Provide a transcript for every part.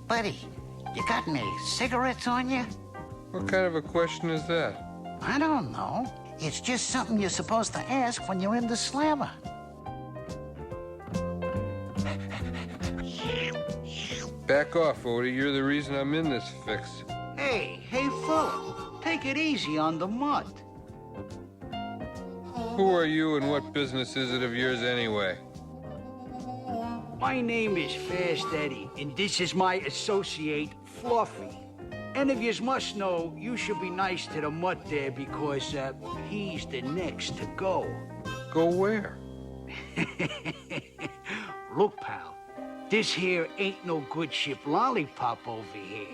Buddy, you got any cigarettes on you? What kind of a question is that? I don't know. It's just something you're supposed to ask when you're in the slammer. Back off, Odie. You're the reason I'm in this fix. Hey, fella, take it easy on the mud. Who are you and what business is it of yours anyway? My name is Fast Eddie, and this is my associate, Fluffy. And if yous must know, you should be nice to the mutt there because, he's the next to go. Go where? Look, pal, this here ain't no good ship lollipop over here.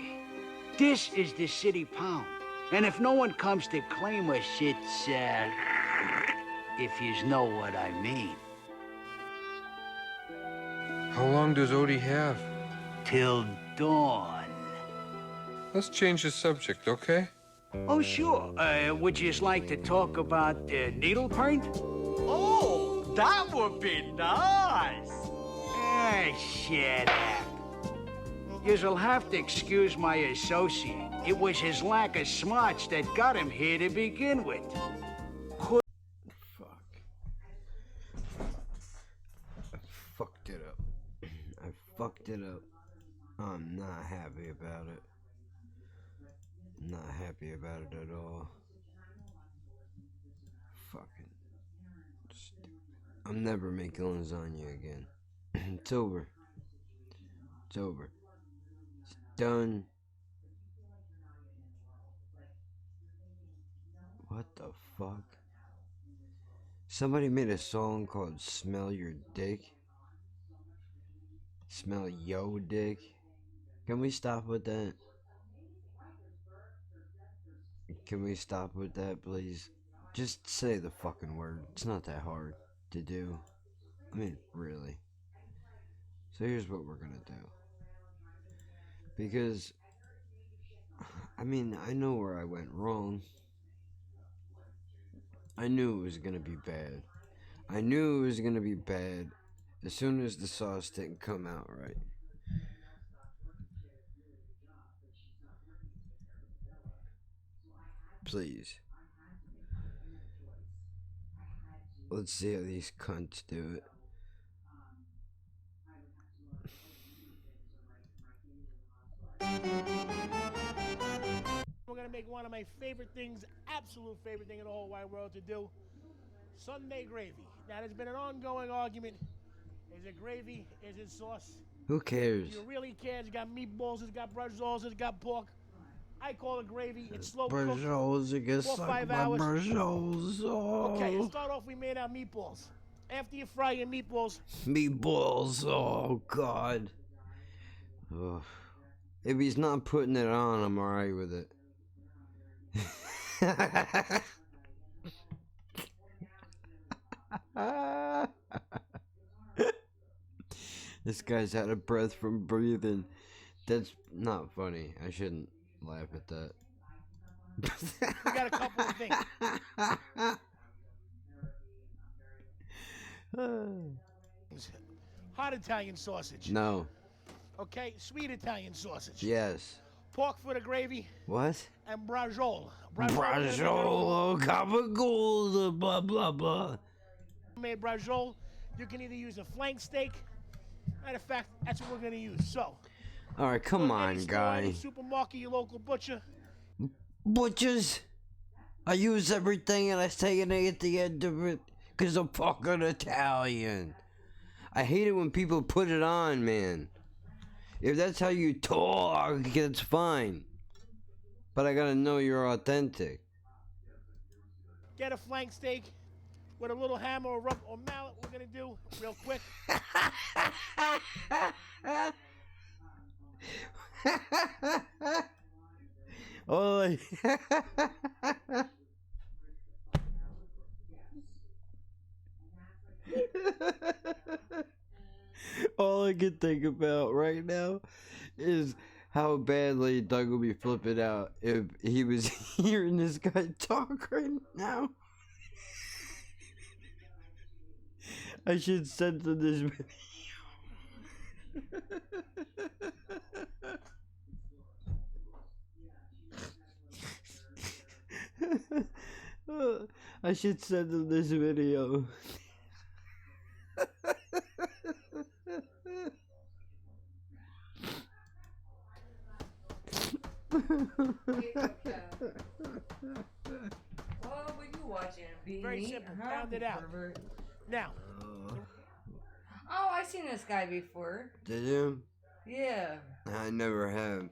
This is the city pound. And if no one comes to claim us, it's, if yous know what I mean. How long does Odie have? Till dawn. Let's change the subject, okay? Oh, sure. Would you like to talk about needleprint? Oh, that would be nice. Ah, shut up. You'll have to excuse my associate. It was his lack of smarts that got him here to begin with. Fuck. I fucked it up. I fucked it up. I'm not happy about it. Not happy about it at all. Fucking stupid. I'm never making lasagna again. It's over. It's over. It's done. What the fuck? Somebody made a song called Smell Your Dick. Smell yo dick. Can we stop with that? Can we stop with that, please? Just say the fucking word. It's not that hard to do. I mean, really. So here's what we're gonna do. Because, I mean, I know where I went wrong. I knew it was gonna be bad. I knew it was gonna be bad as soon as the sauce didn't come out right. Please. Let's see how these cunts do it. We're gonna make one of my favorite things, absolute favorite thing in the whole wide world to do. Sunday gravy. Now there's been an ongoing argument. Is it gravy? Is it sauce? Who cares? If you really care, it's got meatballs, it's got brazoles, it's got pork. I call it gravy. It's slow cooked. Brazoles, you get 4 or sucked 5 by hours. brazoles. Oh. Okay, to start off, we made our meatballs. After you fry your meatballs, Meatballs, oh god. Ugh. If he's not putting it on, I'm alright with it. This guy's out of breath from breathing. That's not funny. I shouldn't laugh at that. we got a couple of things. Hot Italian sausage. No. Okay, sweet Italian sausage. Yes. Pork for the gravy. What? And braciole. Braciole, gabagool, blah blah blah. Made braciole. You can either use a flank steak. Matter of fact, that's what we're gonna use. So. Alright, come on, Any guy. Supermarket, your local butcher. Butchers. I use everything and I say it at the end of it. Cause I'm fucking Italian. I hate it when people put it on, man. If that's how you talk, it's fine. But I gotta know you're authentic. Get a flank steak with a little hammer or rough or mallet. We're gonna do real quick. Oh. All I can think about right now is how badly Doug would be flipping out if he was hearing this guy talk right now. I should censor this video. I should send them this video. What were you watching? Being Very me? simple. Huh, Found it out. pervert? Now, Oh, I seen this guy before. Did you? Yeah. I never have.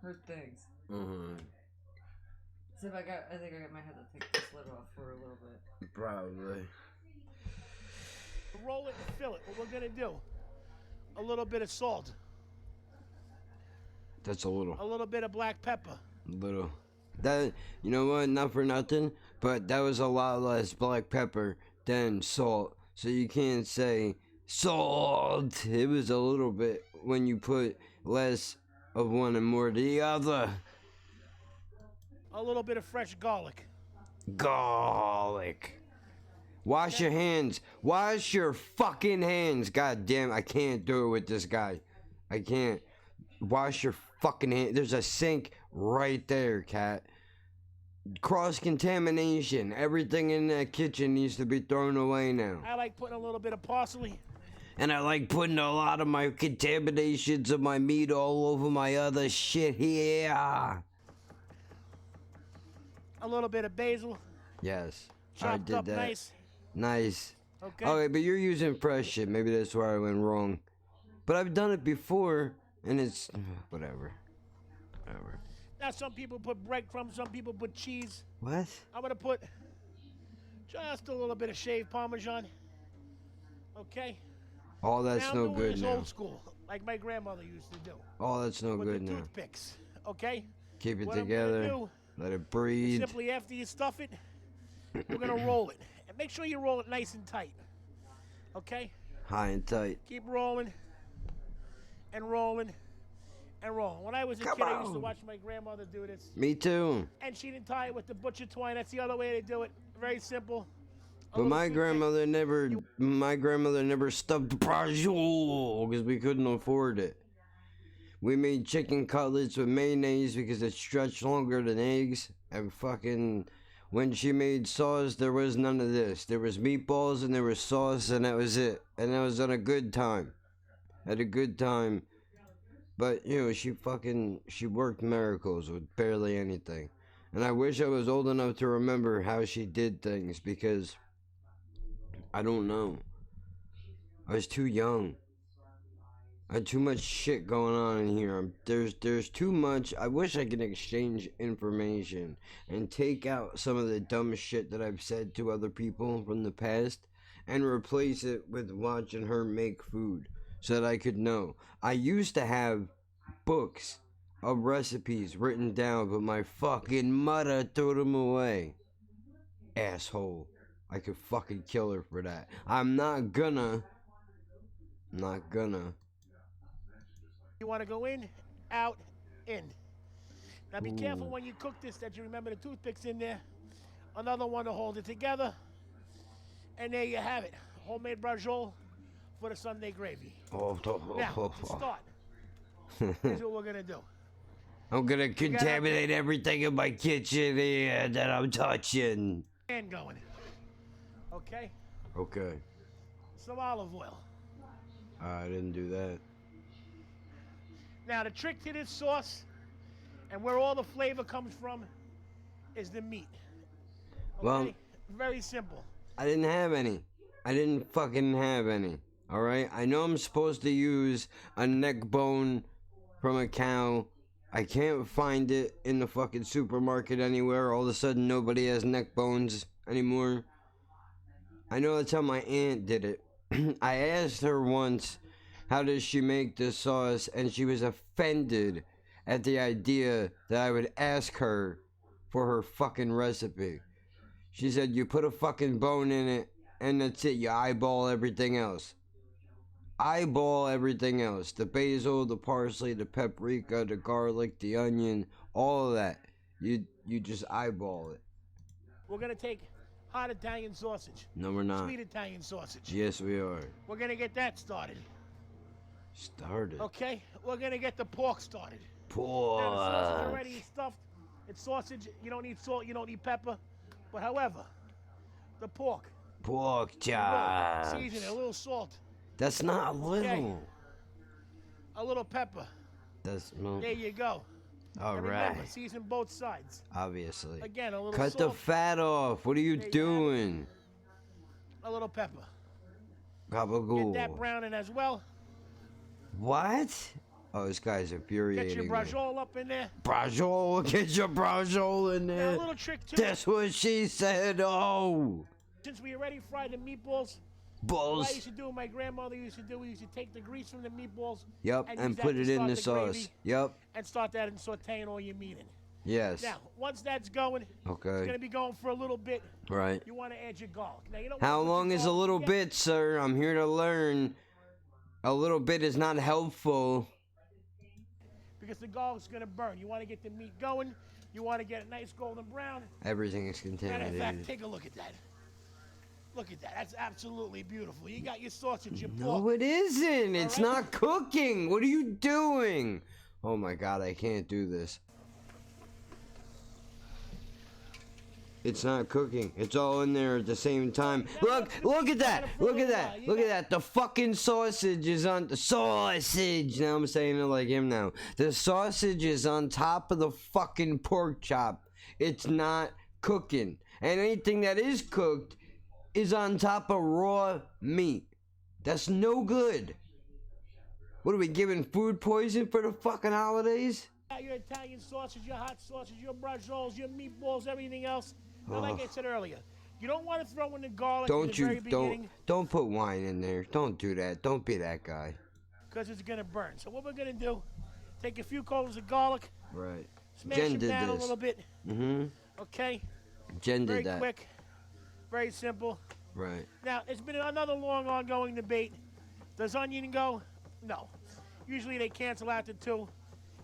Her things. Uh-huh. I think I might have to take this lid off for a little bit. Probably. roll it and fill it. What we're gonna do, a little bit of salt, That's a little. a little bit of black pepper. Little. That, you know what, not for nothing, but that was a lot less black pepper than salt. So you can't say salt. It was a little bit when you put less of one and more of the other. A little bit of fresh garlic. Garlic. Wash your hands. Wash your fucking hands. God damn, I can't do it with this guy. I can't. Wash your fucking hands. There's a sink right there, cat. Cross-contamination. Everything in that kitchen needs to be thrown away now. I like putting a little bit of parsley. And I like putting a lot of my contaminations of my meat all over my other shit here. A little bit of basil. Yes, I Chopped did up that. nice. Nice. Okay. Okay, but you're using fresh shit. Maybe that's where I went wrong. But I've done it before, and it's whatever. Whatever. Now some people put breadcrumbs, some people put cheese. What? I'm gonna put just a little bit of shaved Parmesan. Okay. Oh, that's now no I'm doing good this now. old school, like my grandmother used to do. Oh, that's no with good the now. toothpicks. Okay. Keep it What I'm together. gonna do Let it is breathe. simply after you stuff it, we're gonna roll it, and make sure you roll it nice and tight. Okay. High and tight. Keep rolling and rolling and rolling. When I was a Come kid, I used to on. watch my grandmother do this, Me too. and she didn't tie it with the butcher twine. That's the other way to do it. Very simple. A But little my toothpick. grandmother never stuffed prosciutto because we couldn't afford it. We made chicken cutlets with mayonnaise because it stretched longer than eggs. And fucking, when she made sauce, there was none of this. There was meatballs and there was sauce, and that was it. And that was on a good time. At a good time. But, you know, she worked miracles with barely anything. And I wish I was old enough to remember how she did things, because I don't know. I was too young. I had too much shit going on in here. There's too much. I wish I could exchange information and take out some of the dumb shit that I've said to other people from the past and replace it with watching her make food so that I could know. I used to have books of recipes written down, but my fucking mother threw them away. Asshole. I could fucking kill her for that. I'm not gonna. You want to go in, out, in. Now be careful when you cook this that you remember the toothpicks in there. Another one to hold it together. And there you have it. Homemade braciole for the Sunday gravy. Now, to start, here's what we're going to do. I'm gonna contaminate everything in my kitchen here that I'm touching. And going. Okay? Okay. Some olive oil. I didn't do that. Now, the trick to this sauce and where all the flavor comes from is the meat. Okay? Well- Very simple. I didn't have any. I didn't fucking have any. Alright? I know I'm supposed to use a neck bone from a cow. I can't find it in the fucking supermarket anywhere. All of a sudden, nobody has neck bones anymore. I know that's how my aunt did it. I asked her once, how does she make this sauce? And she was offended at the idea that I would ask her for her fucking recipe. She said, you put a fucking bone in it, and that's it. You eyeball everything else. Eyeball everything else. The basil, the parsley, the paprika, the garlic, the onion, all of that. You just eyeball it. We're going to take hot Italian sausage. No, we're not. Sweet Italian sausage. Yes, we are. We're going to get that started. Started. Okay? We're going to get the pork started. Now, the sausage Pork. already is stuffed. It's sausage. You don't need salt. You don't need pepper. But however, the pork, Pork a chops. little seasoning, a little salt, That's not little. a little pepper. That's no. There you go. All And remember, right. season both sides. Obviously. Again, a little Cut the salt, fat off. What are you There you have it. doing? a little pepper. Get Gabagool. that browning as well. What? Oh, this guy's Get infuriating your me. brajol up in there. Brajol, get your brajol in Now, a there. little trick too. That's what she said. Oh, Since we already fried the meatballs, what I balls. used to do, my grandmother used to do, we used to take the grease from the meatballs Yep, and and use that put to it in start the sauce. gravy. Yep. and start that and sauteing all your meat in. Yes. Now, once that's going, it's Okay. gonna be going for a little bit. Right. You want to add your garlic. Now you don't. How wanna put long your is a garlic little yet, bit, sir? I'm here to learn. A little bit is not helpful. because the garlic's gonna burn. You want to get the meat going. You want to get it nice golden brown. Everything is Matter of contaminated. fact, take a look at that. Look at that. That's absolutely beautiful. You got your sausage, your No, pork. it isn't. It's Alright. not cooking. What are you doing? Oh my god, I can't do this. It's not cooking. It's all in there at the same time. Look at that. Look at that. Look at that. The fucking sausage is on the sausage. Now I'm saying it like him now. The sausage is on top of the fucking pork chop. It's not cooking. And anything that is cooked is on top of raw meat. That's no good. What are we giving food poison for the fucking holidays? Got your Italian sausage, your hot sausage, your brajoles, your meatballs, everything else. Now, like I said earlier, you don't want to throw in the garlic in the very beginning Don't put wine in there. Don't do that. Don't be that guy. because it's gonna burn. So what we're gonna do? Take a few cloves of garlic, Right. smash Jen them did down a this. little bit. Mhm. Okay, Jen very did that. quick, very simple. Right. Now, it's been another long ongoing debate. Does onion go? No. Usually they cancel out the two.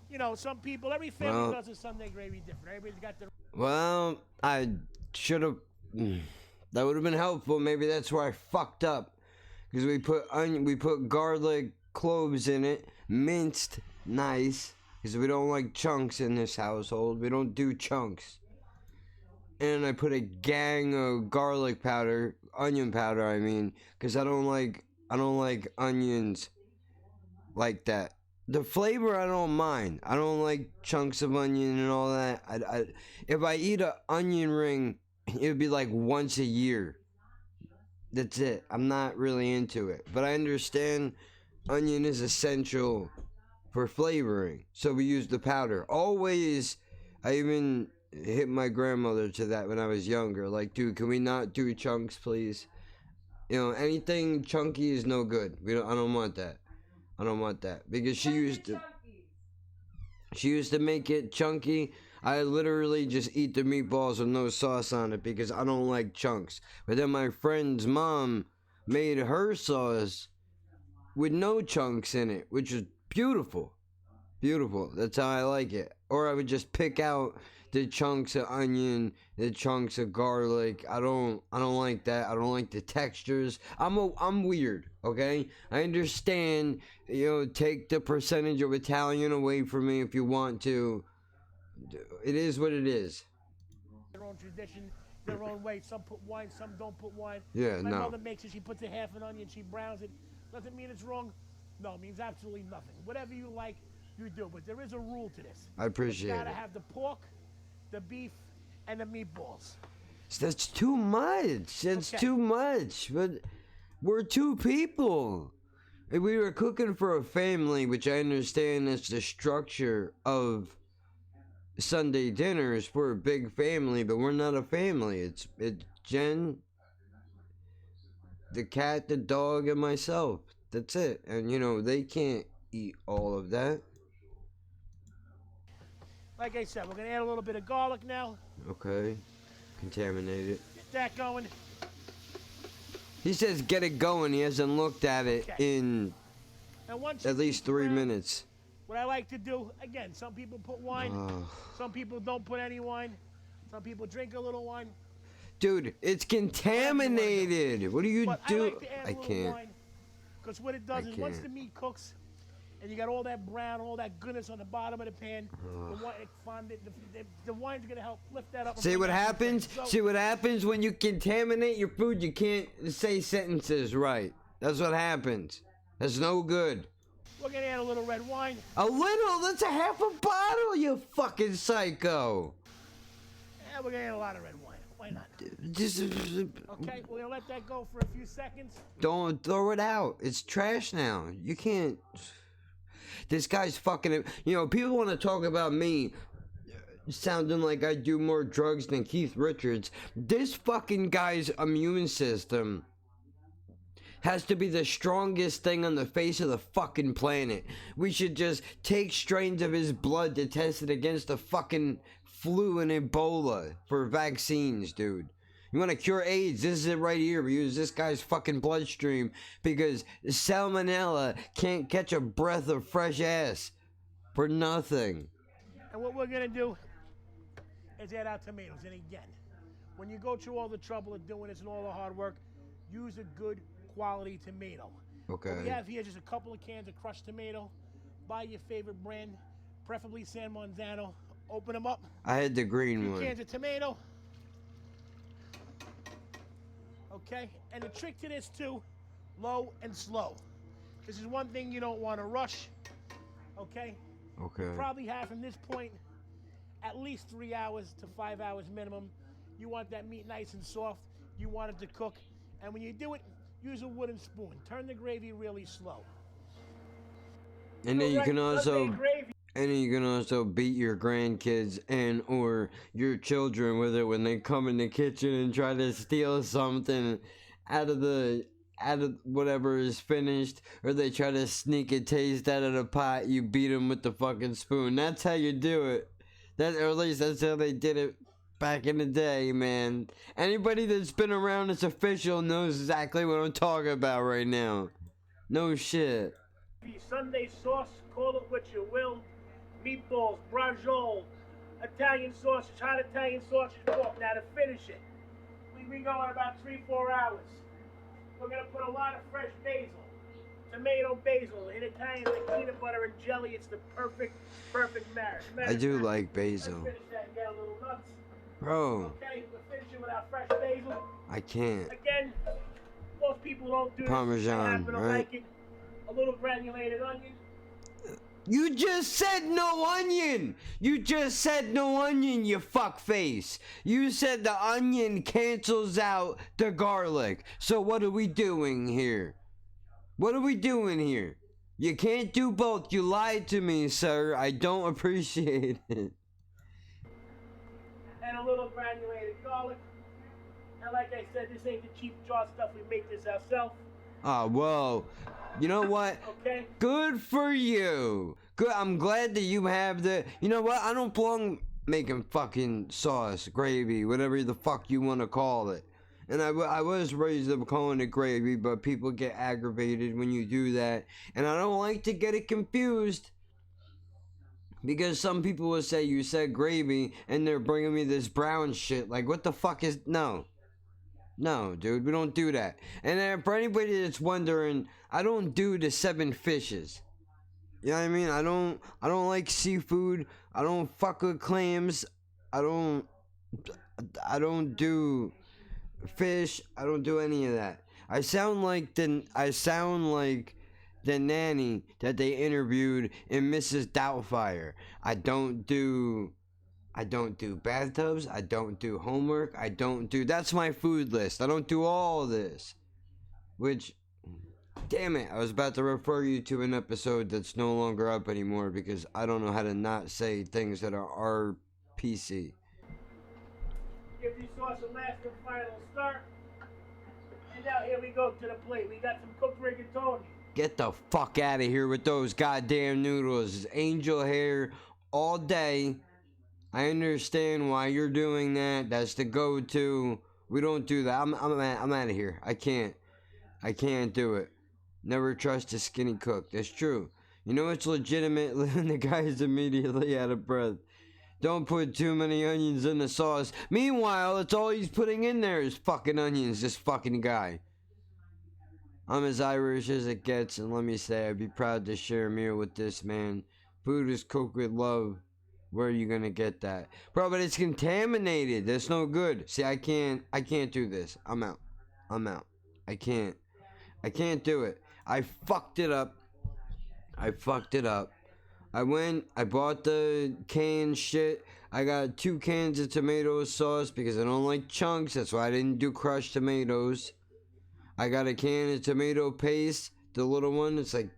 You know, some people, every family Well- does a Sunday gravy different. Everybody's got their. Well, I should have. That would have been helpful. Maybe that's where I fucked up. Because we put onion, we put garlic cloves in it, minced nice. Because we don't like chunks in this household. We don't do chunks. And I put a gang of garlic powder, onion powder. I mean, because I don't like onions like that. The flavor I don't mind. I don't like chunks of onion and all that. If I eat an onion ring, it would be like once a year. That's it. I'm not really into it. But I understand onion is essential for flavoring. So we use the powder. Always, I even hit my grandmother to that when I was younger. Like, dude, can we not do chunks, please? You know, anything chunky is no good. I don't want that. I don't want that. Because she used to make it chunky. I literally just eat the meatballs with no sauce on it because I don't like chunks. But then my friend's mom made her sauce with no chunks in it, which is beautiful. Beautiful. That's how I like it. Or I would just pick out the chunks of onion, the chunks of garlic. I don't like that. I don't like the textures. I'm weird, okay? I understand, take the percentage of Italian away from me if you want to. It is what it is. Their own tradition, their own way. Some put wine, some don't put wine. Yeah, My no. mother makes it. She puts a half an onion. She browns it. Doesn't mean it's wrong. No, it means absolutely nothing. Whatever you like, you do. But there is a rule to this. I appreciate You gotta it. have the pork, the beef, and the meatballs. That's too much. That's Okay. too much. But we're two people. If we were cooking for a family, which I understand is the structure of Sunday dinners, we're a big family, but we're not a family. It's Jen, the cat, the dog, and myself. That's it. And they can't eat all of that. Like I said, we're gonna add a little bit of garlic now. Okay. Contaminated. Get that going. He says get it going. He hasn't looked at it Okay. in And once at least 3 minutes. What I like to do, again, some people put wine, Oh. some people don't put any wine, some people drink a little wine. Dude, it's contaminated. What do you But I do? like to add a I little can't. wine because what it does I is once can't. the meat cooks, and you got all that brown, all that goodness on the bottom of the pan. The wine's gonna help lift that up. See what happens? So, See what happens when you contaminate your food? You can't say sentences right. That's what happens. That's no good. we're gonna add a little red wine. A little? That's a half a bottle, you fucking psycho. And we're gonna add a lot of red wine. Why not? Just Okay, we're gonna let that go for a few seconds. don't throw it out. It's trash now. You can't. This guy's fucking. You know, people want to talk about me sounding like I do more drugs than Keith Richards. This fucking guy's immune system has to be the strongest thing on the face of the fucking planet. We should just take strains of his blood to test it against the fucking flu and Ebola for vaccines, dude. You want to cure AIDS? This is it right here. We use this guy's fucking bloodstream because salmonella can't catch a breath of fresh ass for nothing. And what we're gonna do is add our tomatoes. And again, when you go through all the trouble of doing this and all the hard work, use a good quality tomato. What we Okay. have here is just a couple of cans of crushed tomato. Buy your favorite brand, preferably San Marzano. Open them up. I had the green Two one. cans of tomato. Okay, and the trick to this too, low and slow. This is one thing you don't want to rush. Okay, Okay. probably have from this point at least 3 hours to 5 hours minimum. You want that meat nice and soft. You want it to cook, and when you do it, use a wooden spoon. Turn the gravy really slow. And then you can also Gravy. And then you can also beat your grandkids and or your children with it when they come in the kitchen and try to steal something out of whatever is finished, or they try to sneak a taste out of the pot. You beat them with the fucking spoon. That's how you do it. That, or at least that's how they did it back in the day, man. Anybody that's been around this official knows exactly what I'm talking about right now. No shit. Sunday sauce, call it what you will. Meatballs, braciole, Italian sausage, hot Italian sausage pork. Now to finish it, we go in about 3-4 hours. We're gonna put a lot of fresh basil, tomato basil. In Italian, like peanut butter and jelly. It's the perfect marriage. I do like basil. Let's finish that and get a little nuts. Bro, Okay, we're finishing with our fresh basil. I can't. Again, most people don't do Parmesan, this. I happen to right? like it. A little granulated onion. You just said no onion! You just said no onion, you fuckface! You said the onion cancels out the garlic. So what are we doing here? What are we doing here? You can't do both. You lied to me, sir. I don't appreciate it. And a little granulated garlic. And like I said, this ain't the cheap jar stuff. We make this ourselves. Ah, well, you know what? Okay? Good for you. Good. I'm glad that you have the. You know what? I don't belong making fucking sauce, gravy, whatever the fuck you want to call it. And I was raised up calling it gravy, but people get aggravated when you do that. And I don't like to get it confused. Because some people will say you said gravy and they're bringing me this brown shit. Like, what the fuck is. No. No, dude, we don't do that. And then for anybody that's wondering, I don't do the 7 fishes. You know what I mean? I don't like seafood. I don't fuck with clams. I don't do fish. I don't do any of that. I sound like the nanny that they interviewed in Mrs. Doubtfire. I don't do bathtubs. I don't do homework. That's my food list. I don't do all this. Which, damn it, I was about to refer you to an episode that's no longer up anymore because I don't know how to not say things that are RPC. Give this sauce a last and final stir. And now here we go to the plate. We got some cooked rigatoni. Get the fuck out of here with those goddamn noodles. Angel hair all day. I understand why you're doing that. That's the go-to. We don't do that. I'm out of here. I can't do it. Never trust a skinny cook. That's true. You know it's legitimate when the guy's immediately out of breath. Don't put too many onions in the sauce. Meanwhile, it's all he's putting in there is fucking onions, this fucking guy. I'm as Irish as it gets, and let me say, I'd be proud to share a meal with this man. Food is cooked with love. Where are you gonna get that? Bro, but it's contaminated. That's no good. See, I can't do this. I'm out. I can't do it. I fucked it up. I bought the canned shit. I got 2 cans of tomato sauce because I don't like chunks. That's why I didn't do crushed tomatoes. I got a can of tomato paste. The little one, it's like,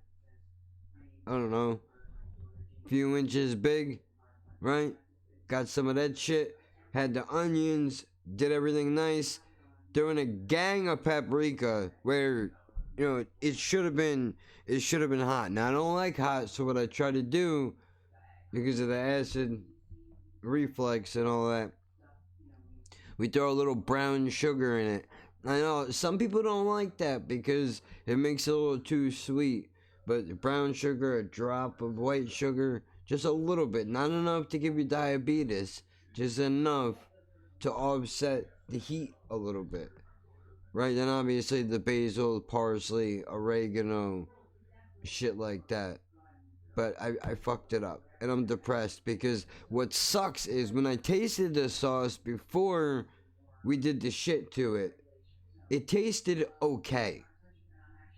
I don't know, a few inches big, right? Got some of that shit. Had the onions. Did everything nice. Throwing a gang of paprika where, you know, it should have been hot. Now I don't like hot, so what I try to do, because of the acid reflux and all that, we throw a little brown sugar in it. I know some people don't like that because it makes it a little too sweet, but brown sugar, a drop of white sugar, just a little bit, not enough to give you diabetes, just enough to offset the heat a little bit, right? Then obviously the basil, parsley, oregano, shit like that. But I fucked it up, and I'm depressed because what sucks is when I tasted the sauce before we did the shit to it, it tasted okay.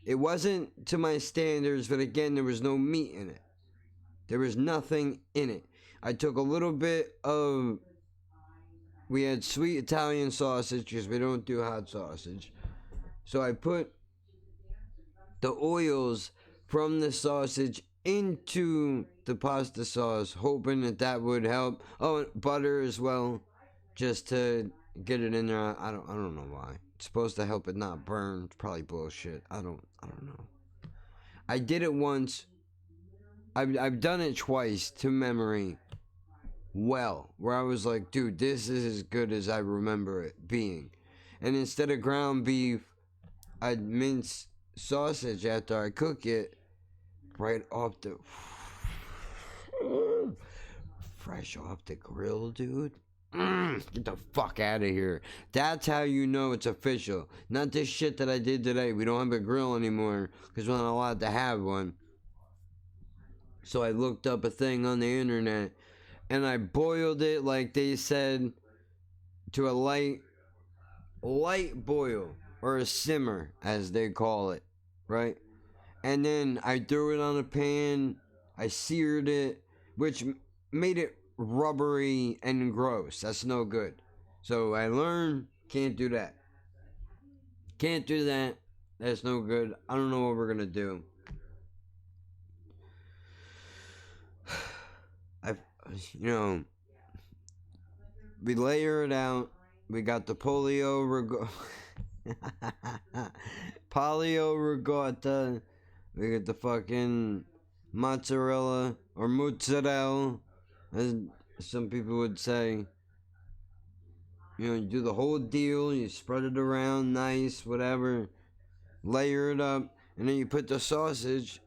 It wasn't to my standards, but again, there was no meat in it. There was nothing in it. I took a little bit of, we had sweet Italian sausage because we don't do hot sausage. So I put the oils from the sausage into the pasta sauce, hoping that would help. Oh, and butter as well, just to get it in there. I don't know why. It's supposed to help it not burn. It's probably bullshit. I don't know. I did it once. I've done it twice to memory. Well, where I was like, dude, this is as good as I remember it being. And instead of ground beef, I'd mince sausage after I cook it right off the fresh off the grill, dude. Get the fuck out of here. That's how you know it's official. Not this shit that I did today. We don't have a grill anymore because we're not allowed to have one. So I looked up a thing on the internet and I boiled it like they said, to a light boil, or a simmer as they call it, right? And then I threw it on a pan. I seared it, which made it rubbery and gross. That's no good. So I learned, can't do that. That's no good. I don't know what we're gonna do. We layer it out. We got the polio ricotta. We got the fucking mozzarella, or mozzarella, as some people would say. You know, you do the whole deal, you spread it around nice, whatever, layer it up, and then you put the sausage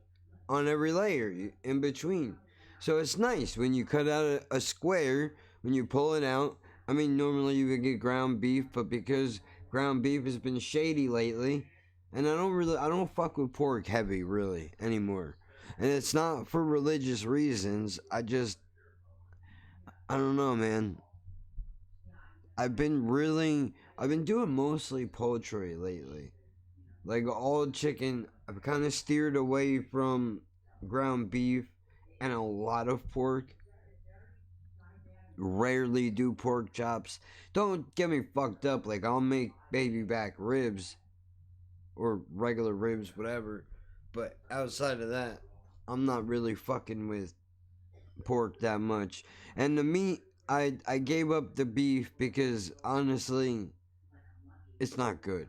on every layer in between. So it's nice when you cut out a square, when you pull it out. I mean, normally you would get ground beef, but because ground beef has been shady lately, and I don't fuck with pork heavy really anymore. And it's not for religious reasons. I don't know, man. I've been doing mostly poultry lately. Like all chicken. I've kind of steered away from ground beef and a lot of pork. Rarely do pork chops. Don't get me fucked up. Like, I'll make baby back ribs or regular ribs, whatever. But outside of that, I'm not really fucking with pork that much. And the meat, I gave up the beef because honestly, it's not good.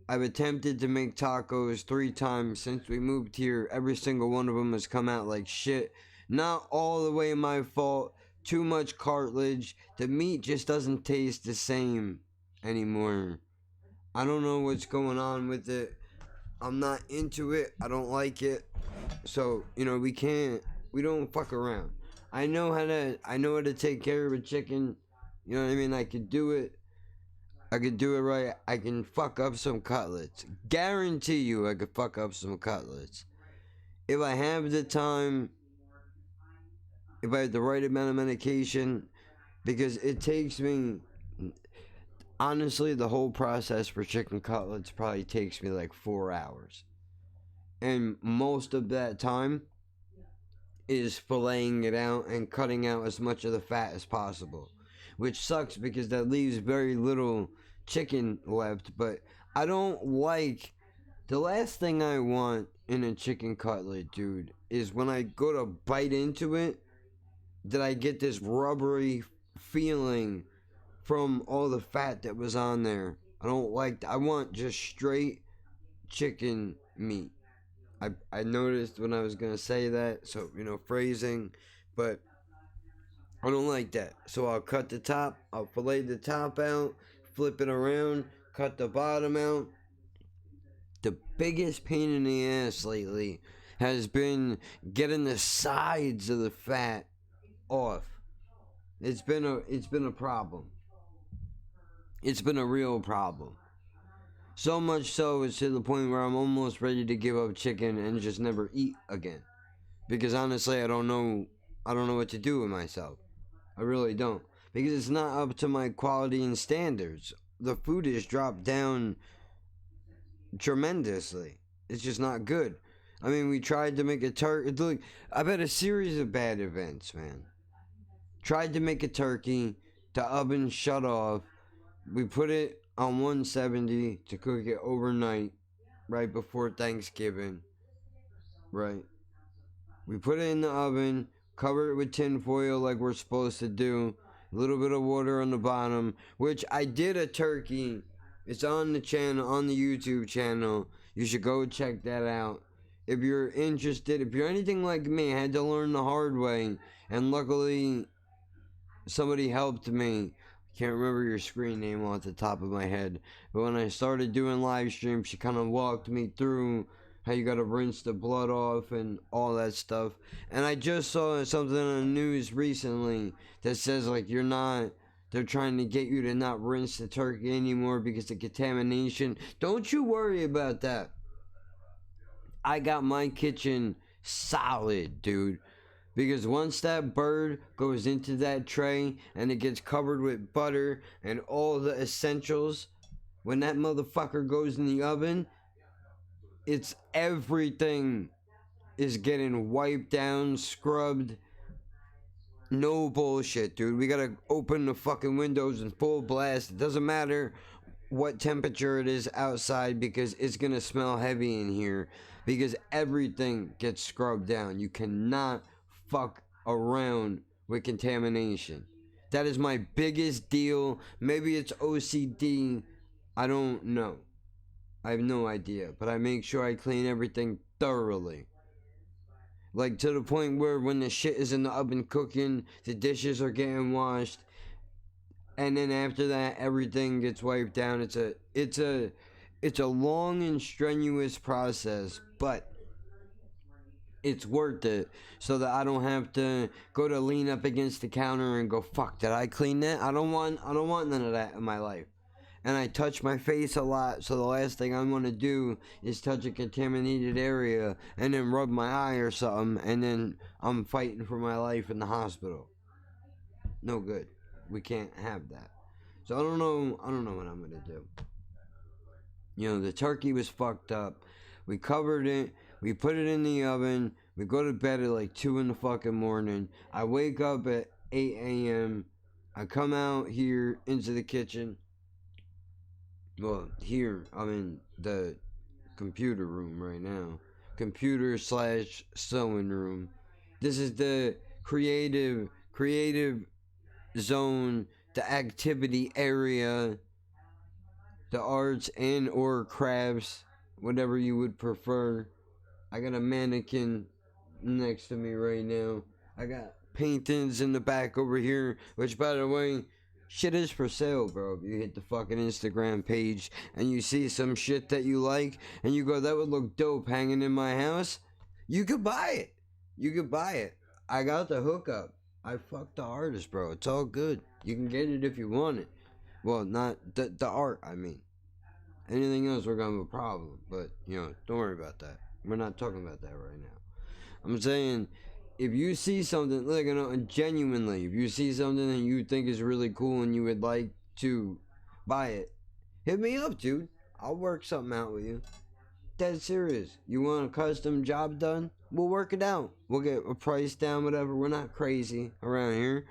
I've attempted to make tacos 3 times since we moved here. Every single one of them has come out like shit. Not all the way my fault. Too much cartilage. The meat just doesn't taste the same anymore. I don't know what's going on with it. I'm not into it. I don't like it. So, we don't fuck around. I know how to take care of a chicken. You know what I mean? I could do it. I could do it right. I can fuck up some cutlets. Guarantee you I could fuck up some cutlets. If I have the time, if I have the right amount of medication, because it takes me, honestly, the whole process for chicken cutlets probably takes me like 4 hours. And most of that time is filleting it out and cutting out as much of the fat as possible. Which sucks because that leaves very little chicken left. But I don't like, the last thing I want in a chicken cutlet, dude, is when I go to bite into it, that I get this rubbery feeling from all the fat that was on there. I don't like that. I want just straight chicken meat. I noticed when I was gonna say that, so phrasing, but I don't like that. So I'll cut the top, I'll fillet the top out, flip it around, cut the bottom out. The biggest pain in the ass lately has been getting the sides of the fat off. It's been a problem. It's been a real problem. So much so it's to the point where I'm almost ready to give up chicken and just never eat again. Because honestly, I don't know what to do with myself. I really don't. Because it's not up to my quality and standards. The food has dropped down tremendously. It's just not good. I mean, we tried to make a turkey. Look, I've had a series of bad events, man. Tried to make a turkey. The oven shut off. We put it on 170 to cook it overnight, right before Thanksgiving. Right. We put it in the oven, cover it with tin foil like we're supposed to do. A little bit of water on the bottom, which I did a turkey. It's on the channel, on the YouTube channel. You should go check that out. If you're interested, if you're anything like me, I had to learn the hard way. And luckily, somebody helped me. Can't remember your screen name off the top of my head. But when I started doing live streams, she kind of walked me through how you got to rinse the blood off and all that stuff. And I just saw something on the news recently that says, like, they're trying to get you to not rinse the turkey anymore because of contamination. Don't you worry about that. I got my kitchen solid, dude. Because once that bird goes into that tray and it gets covered with butter and all the essentials, when that motherfucker goes in the oven, it's everything is getting wiped down, scrubbed. No bullshit, dude. We gotta open the fucking windows in full blast. It doesn't matter what temperature it is outside because it's gonna smell heavy in here because everything gets scrubbed down. You cannot fuck around with contamination. That is my biggest deal. Maybe it's OCD. I don't know. I have no idea. But I make sure I clean everything thoroughly. Like to the point where when the shit is in the oven cooking, the dishes are getting washed. And then after that, everything gets wiped down. It's a long and strenuous process, but it's worth it so that I don't have to go to lean up against the counter and go, fuck, did I clean that? I don't want none of that in my life. And I touch my face a lot, so the last thing I want to do is touch a contaminated area and then rub my eye or something, and then I'm fighting for my life in the hospital. No good. We can't have that. So I don't know what I'm gonna do. The turkey was fucked up. We covered it. We put it in the oven. We go to bed at like 2 in the fucking morning. I wake up at 8 a.m. I come out here into the kitchen. Well, here, I'm in the computer room right now. Computer/sewing room. This is the creative zone, the activity area, the arts and or crafts, whatever you would prefer. I got a mannequin next to me right now. I got paintings in the back over here, which, by the way, shit is for sale, bro. If you hit the fucking Instagram page and you see some shit that you like and you go, that would look dope hanging in my house, you could buy it. I got the hookup. I fucked the artist, bro. It's all good. You can get it if you want it. Well, not the art, I mean. Anything else, we're gonna have a problem. But, you know, don't worry about that. We're not talking about that right now. I'm saying, if you see something, like, you know, genuinely, if you see something that you think is really cool and you would like to buy it, hit me up, dude. I'll work something out with you. Dead serious. You want a custom job done? We'll work it out. We'll get a price down, whatever. We're not crazy around here.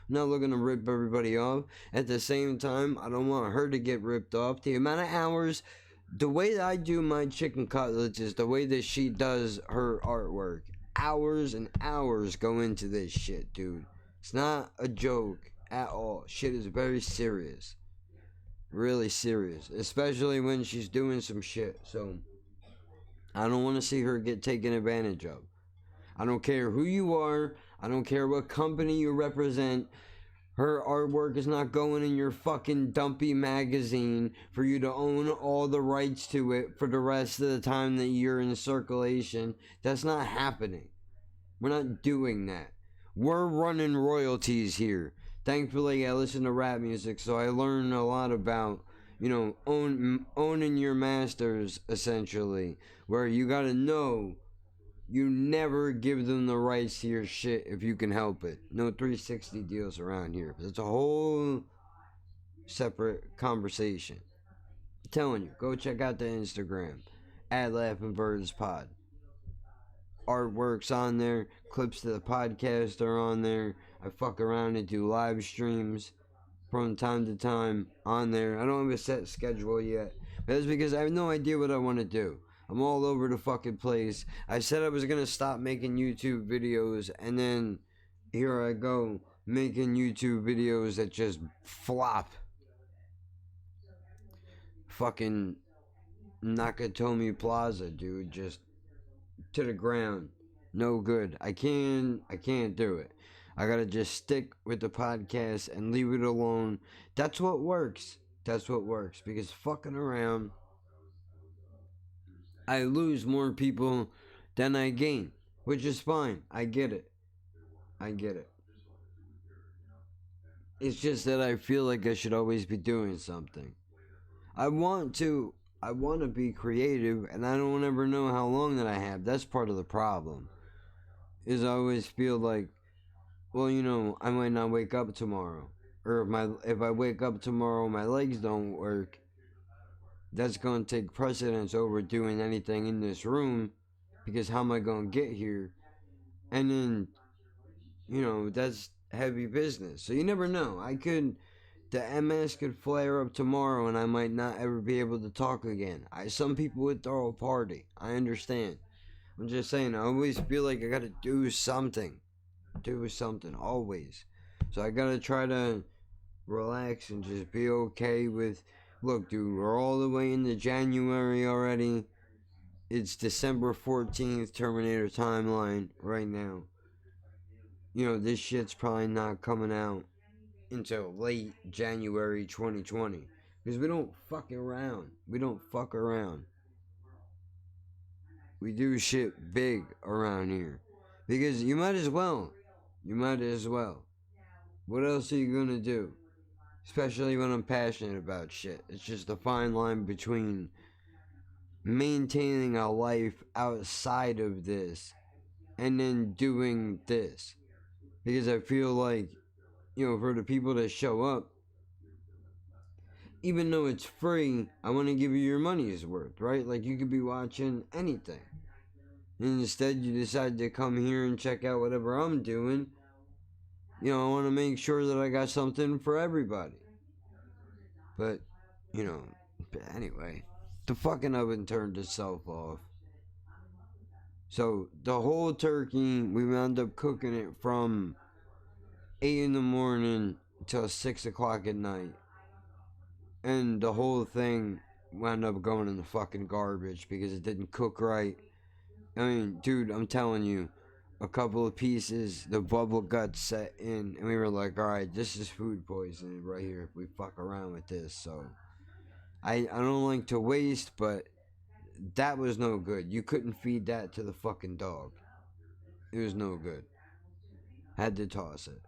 I'm not looking to rip everybody off. At the same time, I don't want her to get ripped off. The amount of hours, the way that I do my chicken cutlets is the way that she does her artwork. Hours and hours go into this shit, dude. It's not a joke at all. Shit is very serious. Really serious. Especially when she's doing some shit. So, I don't want to see her get taken advantage of. I don't care who you are. I don't care what company you represent. Her artwork is not going in your fucking dumpy magazine for you to own all the rights to it for the rest of the time that you're in circulation. That's not happening. We're not doing that. We're running royalties here. Thankfully, I listen to rap music, so I learn a lot about, you know, owning your masters, essentially. Where you gotta know you never give them the rights to your shit if you can help it. No 360 deals around here. It's a whole separate conversation. I'm telling you, go check out the Instagram. @LaughingBirdsPod. Artwork's on there. Clips to the podcast are on there. I fuck around and do live streams from time to time on there. I don't have a set schedule yet. But that's because I have no idea what I want to do. I'm all over the fucking place. I said I was gonna stop making YouTube videos, and then here I go making YouTube videos that just flop. Fucking Nakatomi Plaza, dude, just to the ground. No good. I can't do it. I gotta just stick with the podcast and leave it alone. That's what works. That's what works. Because fucking around, I lose more people than I gain, which is fine. I get it. I get it. It's just that I feel like I should always be doing something. I want to be creative, and I don't ever know how long that I have. That's part of the problem. Is I always feel like, well, you know, I might not wake up tomorrow. Or if I wake up tomorrow, my legs don't work. That's going to take precedence over doing anything in this room, because how am I going to get here? And then, you know, that's heavy business. So you never know. The MS could flare up tomorrow and I might not ever be able to talk again. Some people would throw a party. I understand. I'm just saying, I always feel like I got to do something. Do something, always. So I got to try to relax and just be okay with, look, dude, we're all the way into January already. It's December 14th, Terminator timeline right now. You know, this shit's probably not coming out until late January 2020. Because we don't fuck around. We don't fuck around. We do shit big around here. Because you might as well. You might as well. What else are you gonna do? Especially when I'm passionate about shit. It's just a fine line between maintaining a life outside of this and then doing this. Because I feel like, you know, for the people that show up, even though it's free, I want to give you your money's worth, right? Like, you could be watching anything. And instead, you decide to come here and check out whatever I'm doing. You know, I want to make sure that I got something for everybody. But, you know, anyway, the fucking oven turned itself off. So, the whole turkey, we wound up cooking it from 8 in the morning till 6 o'clock at night. And the whole thing wound up going in the fucking garbage because it didn't cook right. I mean, dude, I'm telling you, a couple of pieces, the bubble gut set in, and we were like, alright, this is food poisoning right here if we fuck around with this. So, I don't like to waste, but that was no good. You couldn't feed that to the fucking dog. It was no good. Had to toss it.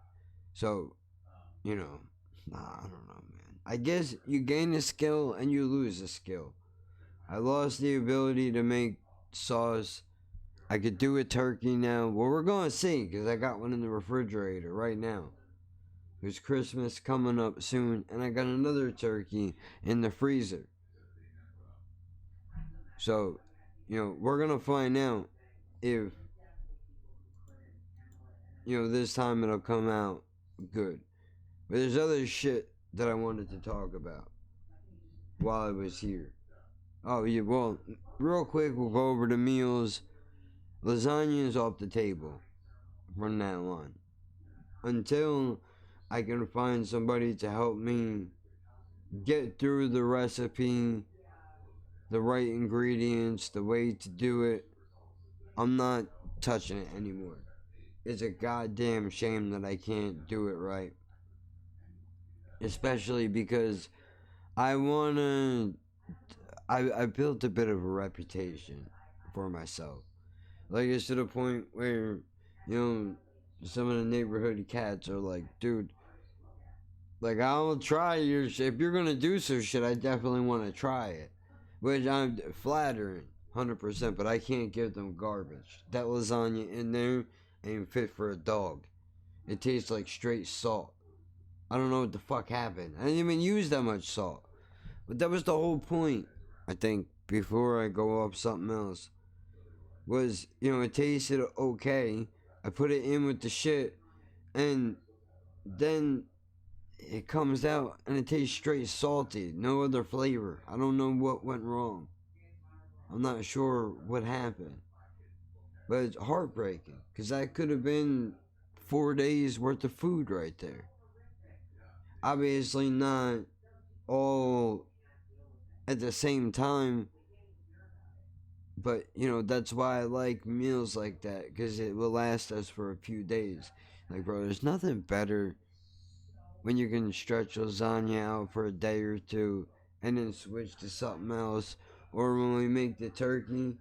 So, you know, I don't know, man. I guess you gain a skill and you lose a skill. I lost the ability to make sauce. I could do a turkey now. Well, we're going to see, because I got one in the refrigerator right now. There's Christmas coming up soon, and I got another turkey in the freezer. So, we're going to find out if, this time it'll come out good. But there's other shit that I wanted to talk about while I was here. Oh, yeah, well, real quick, we'll go over the meals. Lasagna is off the table from now on. Until I can find somebody to help me get through the recipe, the right ingredients, the way to do it, I'm not touching it anymore. It's a goddamn shame that I can't do it right. Especially because I built a bit of a reputation for myself. Like, it's to the point where, some of the neighborhood cats are like, dude, like, I'll try your shit. If you're gonna do some shit, I definitely want to try it. Which I'm flattering, 100%, but I can't give them garbage. That lasagna in there ain't fit for a dog. It tastes like straight salt. I don't know what the fuck happened. I didn't even use that much salt. But that was the whole point, I think, before I go off something else. Was, it tasted okay. I put it in with the shit, and then it comes out and it tastes straight salty. No other flavor. I don't know what went wrong. I'm not sure what happened. But it's heartbreaking, because that could have been 4 days worth of food right there. Obviously not all at the same time, but that's why I like meals like that, because it will last us for a few days. Like, bro, there's nothing better when you can stretch lasagna out for a day or two and then switch to something else. Or when we make the turkey,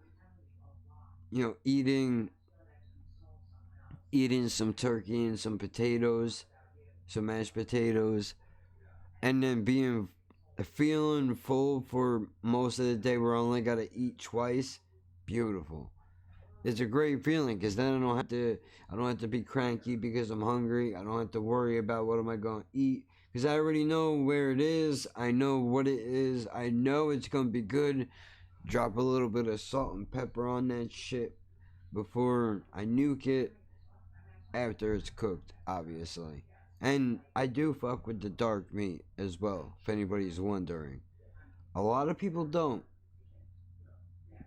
eating some turkey and some potatoes, some mashed potatoes, and then feeling full for most of the day where I only got to eat twice. Beautiful. It's a great feeling, because then I don't have to be cranky because I'm hungry. I don't have to worry about what am I going to eat, because I already know where it is. I know what it is. I know it's going to be good. Drop a little bit of salt and pepper on that shit before I nuke it, after it's cooked, obviously. And I do fuck with the dark meat as well, if anybody's wondering. A lot of people don't.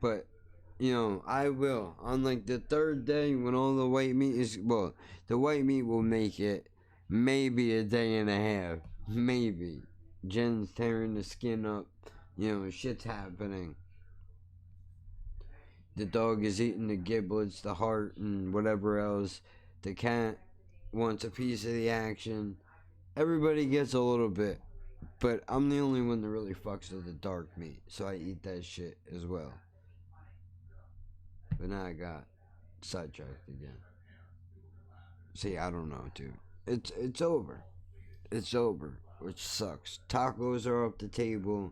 But, I will. On like the third day, when all the white meat is... Well, the white meat will make it maybe a day and a half. Maybe. Jen's tearing the skin up. Shit's happening. The dog is eating the giblets, the heart, and whatever else. The cat wants a piece of the action. Everybody gets a little bit, but I'm the only one that really fucks with the dark meat, so I eat that shit as well. But now I got sidetracked again. See, I don't know, dude. It's over. It's over, which sucks. Tacos are off the table.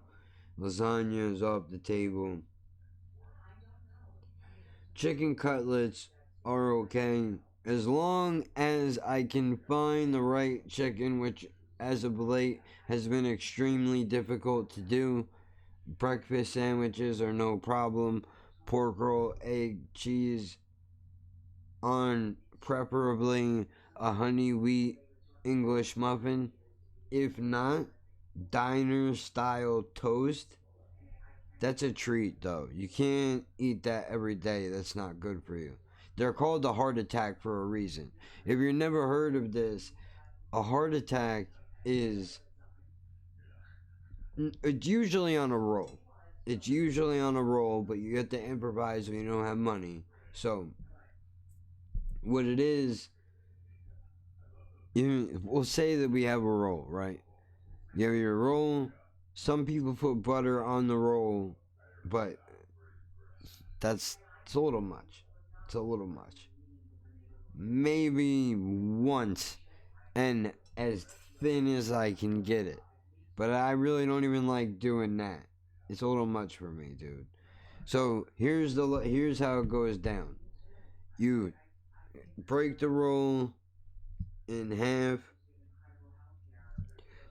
Lasagna is off the table. Chicken cutlets are okay, as long as I can find the right chicken, which as of late has been extremely difficult to do. Breakfast sandwiches are no problem. Pork roll, egg, cheese on preferably a honey wheat English muffin. If not, diner style toast. That's a treat, though. You can't eat that every day. That's not good for you. They're called a heart attack for a reason. If you've never heard of this, a heart attack is... It's usually on a roll. It's usually on a roll, but you have to improvise when you don't have money. So, what it is... We'll say that we have a roll, right? You have your roll... Some people put butter on the roll, but it's a little much. It's a little much. Maybe once, and as thin as I can get it. But I really don't even like doing that. It's a little much for me, dude. So here's how it goes down. You break the roll in half.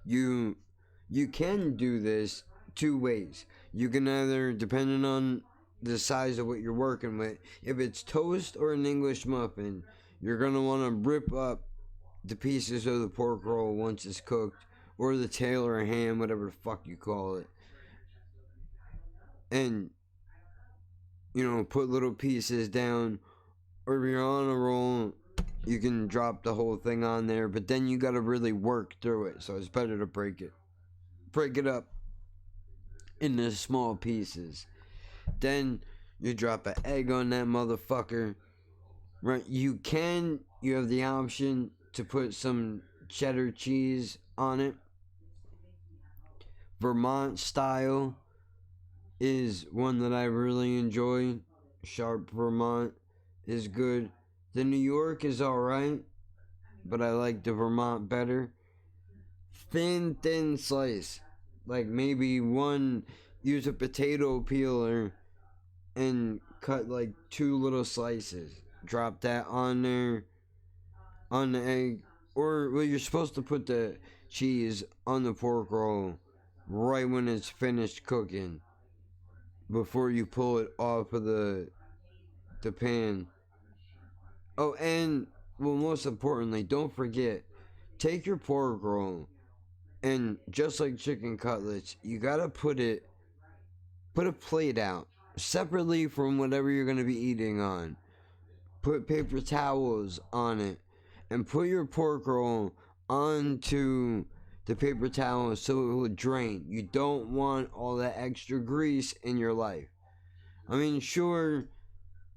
You can do this two ways. You can either, depending on the size of what you're working with, if it's toast or an English muffin, you're going to want to rip up the pieces of the pork roll once it's cooked, or the tail or ham, whatever the fuck you call it, and put little pieces down. Or if you're on a roll, you can drop the whole thing on there, but then you got to really work through it, so it's better to break it up into small pieces. Then you drop an egg on that motherfucker, right? You have the option to put some cheddar cheese on it. Vermont style is one that I really enjoy. Sharp Vermont is good. The New York is alright, but I like the Vermont better. Thin slice. Like maybe use a potato peeler and cut like 2 little slices. Drop that on there, on the egg. Or, well, you're supposed to put the cheese on the pork roll right when it's finished cooking, before you pull it off of the pan. Oh, and, well, most importantly, don't forget, take your pork roll, and just like chicken cutlets, you gotta put a plate out separately from whatever you're gonna be eating on. Put paper towels on it, and put your pork roll onto the paper towel so it will drain. You don't want all that extra grease in your life. I mean, sure,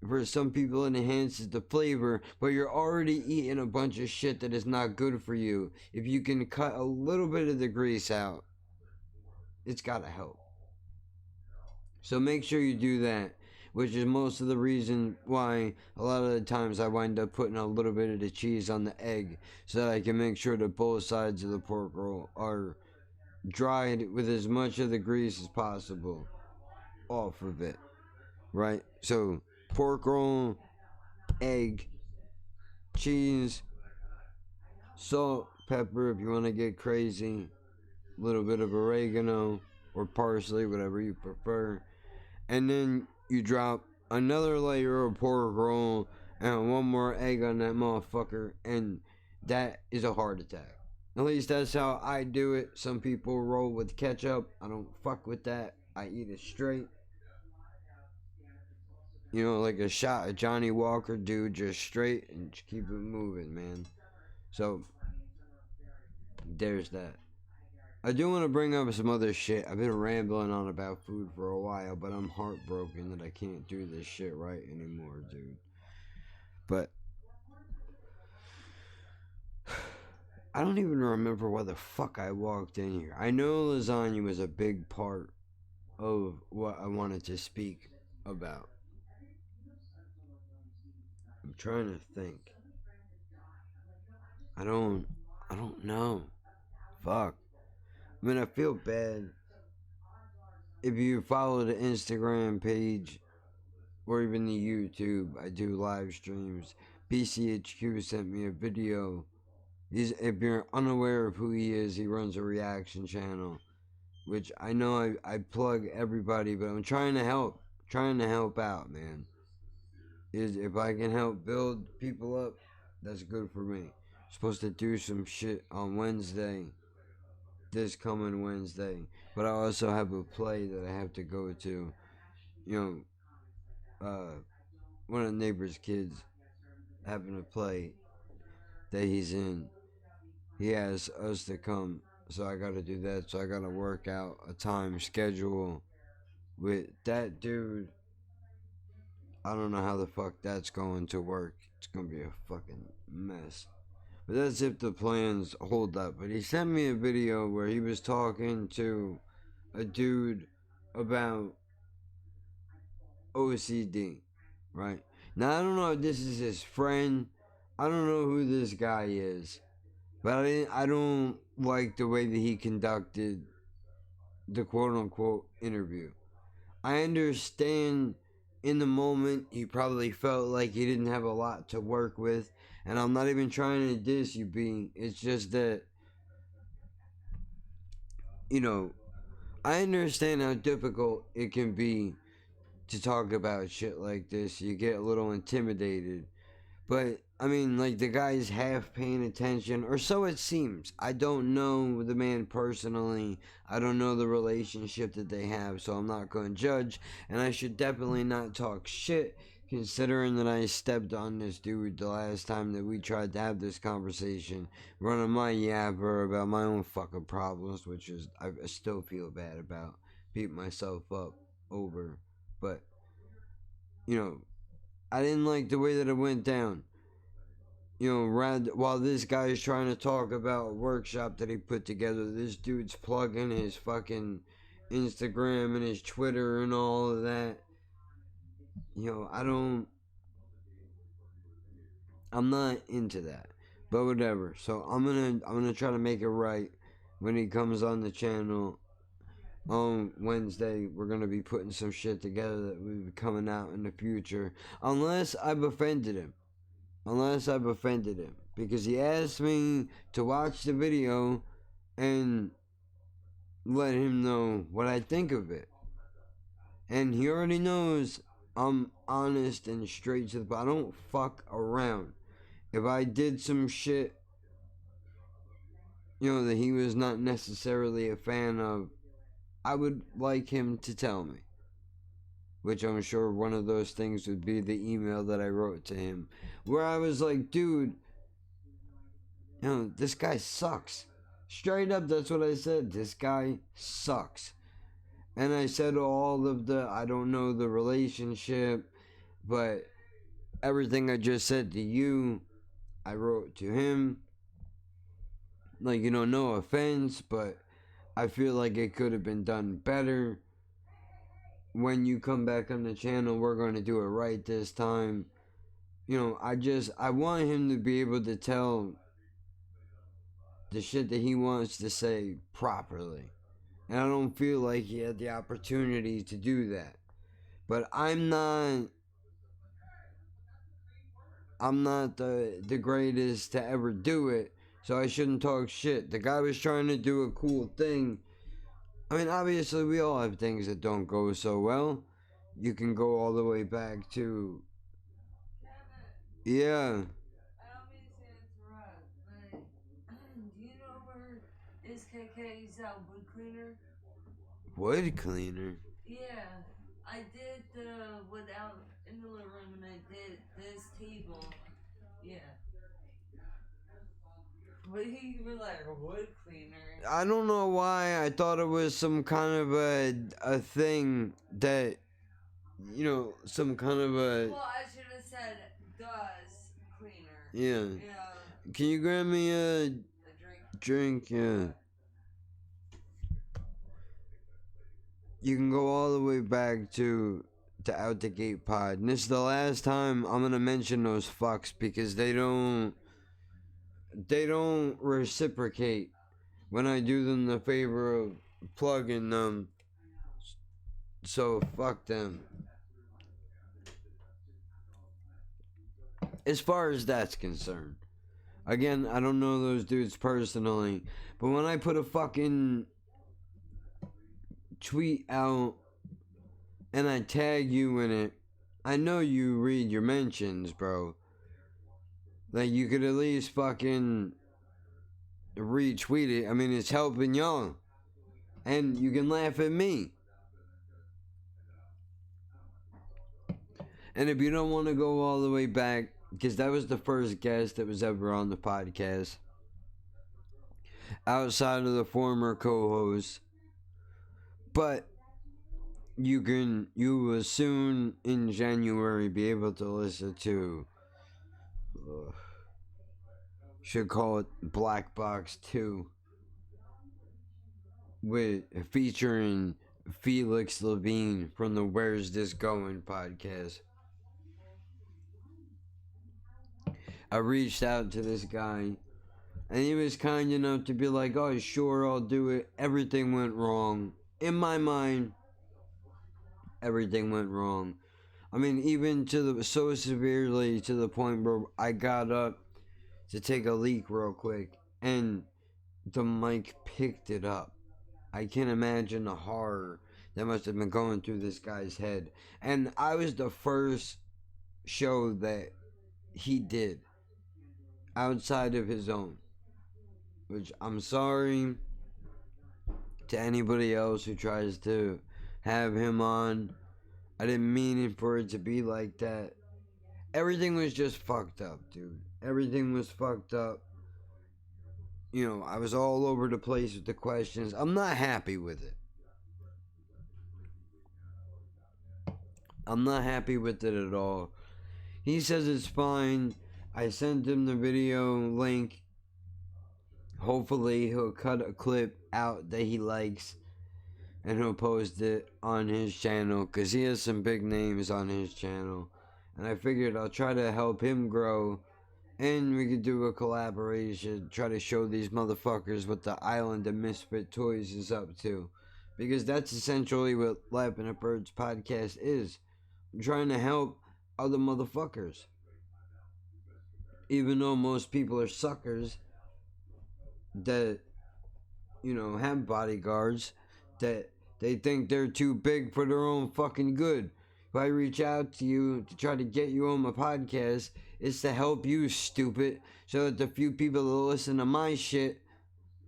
for some people it enhances the flavor, but you're already eating a bunch of shit that is not good for you. If you can cut a little bit of the grease out, it's gotta help. So make sure you do that, which is most of the reason why a lot of the times I wind up putting a little bit of the cheese on the egg, so that I can make sure that both sides of the pork roll are dried with as much of the grease as possible off of it, right? So pork roll, egg, cheese, salt, pepper if you want to get crazy, a little bit of oregano or parsley, whatever you prefer, and then you drop another layer of pork roll and one more egg on that motherfucker, and that is a heart attack. At least that's how I do it. Some people roll with ketchup. I don't fuck with that. I eat it straight. Like a shot of Johnny Walker, dude, just straight and just keep it moving, man. So, there's that. I do want to bring up some other shit. I've been rambling on about food for a while, but I'm heartbroken that I can't do this shit right anymore, dude. But I don't even remember why the fuck I walked in here. I know lasagna was a big part of what I wanted to speak about. I'm trying to think. I don't know. Fuck. I mean, I feel bad. If you follow the Instagram page or even the YouTube, I do live streams. BCHQ sent me a video. If you're unaware of who he is, he runs a reaction channel, which I know I plug everybody, but I'm trying to help out, man. If I can help build people up, that's good for me. I'm supposed to do some shit on Wednesday. This coming Wednesday, but I also have a play that I have to go to. One of the neighbor's kids having a play that he's in. He has us to come, so I gotta do that. So I gotta work out a time schedule with that dude. I don't know how the fuck that's going to work. It's gonna be a fucking mess. But that's if the plans hold up. But he sent me a video where he was talking to a dude about OCD, right? Now, I don't know if this is his friend. I don't know who this guy is. But I don't like the way that he conducted the quote-unquote interview. I understand in the moment he probably felt like he didn't have a lot to work with, and I'm not even trying to diss you, B. It's just that, you know, I understand how difficult it can be to talk about shit like this. You get a little intimidated. But, I mean, like, the guy's half paying attention, or so it seems. I don't know the man personally. I don't know the relationship that they have, so I'm not going to judge. And I should definitely not talk shit, considering that I stepped on this dude the last time that we tried to have this conversation, running my yapper about my own fucking problems, which is, I still feel bad about, beating myself up over. But, you know, I didn't like the way that it went down. You know, while this guy is trying to talk about a workshop that he put together, this dude's plugging his fucking Instagram and his Twitter and all of that. You know, I'm not into that. But whatever. So I'm gonna try to make it right when he comes on the channel on Wednesday. We're gonna be putting some shit together that will be coming out in the future. Unless I've offended him. Because he asked me to watch the video and let him know what I think of it. And he already knows I'm honest and straight to the point. I don't fuck around. If I did some shit, you know, that he was not necessarily a fan of, I would like him to tell me. Which I'm sure one of those things would be the email that I wrote to him. Where I was like, dude, you know, this guy sucks. Straight up, that's what I said. This guy sucks. And I said all of I don't know the relationship, but everything I just said to you, I wrote to him. Like, you know, no offense, but I feel like it could have been done better. When you come back on the channel, we're going to do it right this time. You know, I want him to be able to tell the shit that he wants to say properly. And I don't feel like he had the opportunity to do that. But I'm not the greatest to ever do it, so I shouldn't talk shit. The guy was trying to do a cool thing. I mean, obviously, we all have things that don't go so well. You can go all the way back to... Yeah. I don't mean to interrupt, but do you know where is KK's wood cleaner? Wood cleaner? Yeah, I did the wood out in the living room and I did this table. Yeah. But he was like a wood cleaner. I don't know why I thought it was some kind of a thing that, you know, some kind of a... Well, I should have said does cleaner. Yeah. Yeah. Can you grab me a Drink. yeah. You can go all the way back to Out the Gate Pod. And this is the last time I'm gonna mention those fucks because they don't reciprocate when I do them the favor of plugging them. So fuck them. As far as that's concerned. Again, I don't know those dudes personally, but when I put a fucking tweet out and I tag you in it, I know you read your mentions, bro. Like, you could at least fucking retweet it. I mean, it's helping y'all. And you can laugh at me. And if you don't want to go all the way back, because that was the first guest that was ever on the podcast, outside of the former co-host. But you will soon in January be able to listen to, should call it Black Box 2, featuring Felix Levine from the Where's This Going podcast. I reached out to this guy, and he was kind enough to be like, oh, sure, I'll do it. Everything went wrong. in my mind, everything went wrong. I mean, even so severely to the point where I got up to take a leak real quick, and the mic picked it up. I can't imagine the horror that must have been going through this guy's head. And I was the first show that he did outside of his own, which I'm sorry to anybody else who tries to have him on. I didn't mean it for it to be like that. Everything was just fucked up, dude. Everything was fucked up. You know, I was all over the place with the questions. I'm not happy with it. I'm not happy with it at all. He says it's fine. I sent him the video link. Hopefully he'll cut a clip out that he likes and he'll post it on his channel, because he has some big names on his channel. And I figured I'll try to help him grow, and we could do a collaboration, try to show these motherfuckers what the Island of Misfit Toys is up to. Because that's essentially what Laughing at Birds podcast is. I'm trying to help other motherfuckers. Even though most people are suckers that, you know, have bodyguards, that they think they're too big for their own fucking good. If I reach out to you to try to get you on my podcast, it's to help you, stupid, so that the few people that listen to my shit